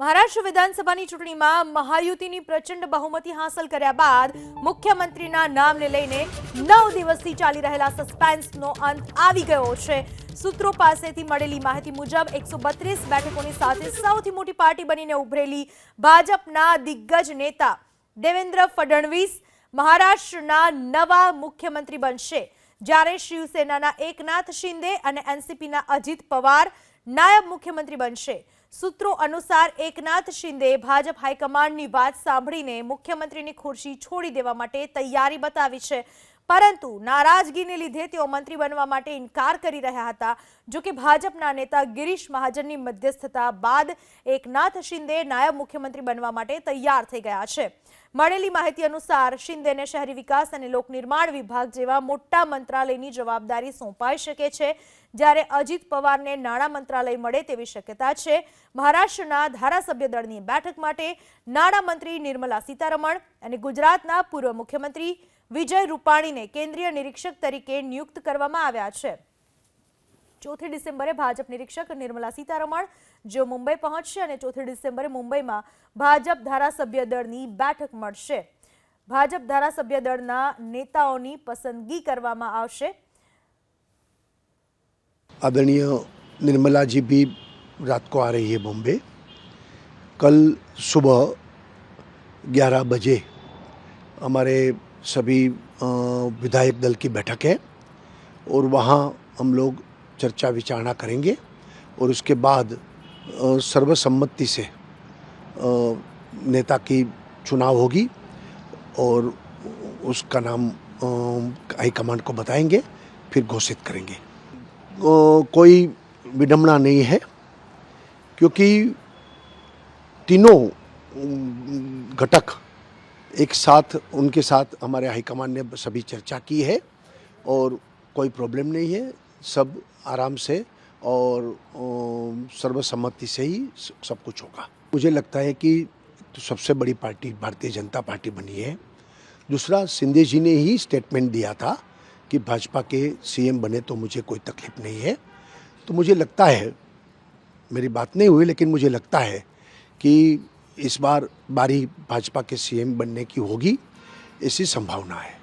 મહારાષ્ટ્ર વિધાનસભાની ચૂંટણીમાં મહાયુતિની પ્રચંડ બહુમતી હાંસલ કર્યા બાદ મુખ્યમંત્રીના નામને લઈને 9 દિવસથી ચાલી રહેલા સસ્પેન્સનો અંત આવી ગયો છે। સૂત્રો પાસેથી મળેલી માહિતી મુજબ 132 બેઠકોની સાથે સૌથી મોટી પાર્ટી બનીને ઉભરેલી ભાજપના દિગ્ગજ નેતા દેવેન્દ્ર ફડણવીસ મહારાષ્ટ્રના નવા મુખ્યમંત્રી બનશે, જ્યારે શિવસેનાના એકનાથ શિંદે અને એનસીપીના અજીત પવાર નાયબ મુખ્યમંત્રી બનશે। सूत्रों अनुसार एकनाथ शिंदे भाजप हाईकमांडनी बात सांभळीने मुख्यमंत्रीनी खुर्शी छोड़ी देवा माटे तैयारी बतावी छे, परंतु नाराजगीने लीधे तेओ मंत्री बनवा माटे इनकार करी रह्या हता। जो कि भाजपना नेता गिरीश महाजननी मध्यस्थता बाद एकनाथ शिंदे नायब मुख्यमंत्री बनवा माटे तैयार थई गया छे। મળેલી માહિતી અનુસાર શિંદેને શહેરી વિકાસ અને લોકનિર્માણ વિભાગ જેવા મોટા મંત્રાલયની જવાબદારી સોંપાઈ શકે છે, જ્યારે અજીત પવારને નાણાં મંત્રાલય મળે તેવી શક્યતા છે। મહારાષ્ટ્રના ધારાસભ્ય દળની બેઠક માટે નાણામંત્રી નિર્મલા સીતારમણ અને ગુજરાતના પૂર્વ મુખ્યમંત્રી વિજય રૂપાણીને કેન્દ્રીય નિરીક્ષક તરીકે નિયુક્ત કરવામાં આવ્યા છે। 4 ડિસેમ્બરે ભાજપ નિરીક્ષક નિર્મલા સીતારમણ जो मुंबई पहुंचશે અને 4 ડિસેમ્બરે મુંબઈમાં ભાજપ ધારાસભ્ય દળની બેઠક મળશે। ભાજપ ધારાસભ્ય દળના નેતાઓની પસંદગી કરવામાં આવશે। आदरणीय निर्मला जी भी रात को आ रही है बॉम्बे। कल सुबह 11 बजे हमारे सभी विधायक दल की बैठक है और वहाँ हम लोग चर्चा विचारणा करेंगे और उसके बाद सर्वसम्मति से नेता की चुनाव होगी और उसका नाम हाईकमांड को बताएंगे, फिर घोषित करेंगे। कोई विडंबना नहीं है, क्योंकि तीनों घटक एक साथ उनके साथ हमारे हाईकमांड ने सभी चर्चा की है और कोई प्रॉब्लम नहीं है। सब आराम से और सर्वसम्मति से ही सब कुछ होगा। मुझे लगता है कि तो सबसे बड़ी पार्टी भारतीय जनता पार्टी बनी है। दूसरा, शिंदे जी ने ही स्टेटमेंट दिया था कि भाजपा के सीएम बने तो मुझे कोई तकलीफ नहीं है। तो मुझे लगता है, मेरी बात नहीं हुई लेकिन मुझे लगता है कि इस बार बारी भाजपा के सीएम बनने की होगी, ऐसी संभावना है।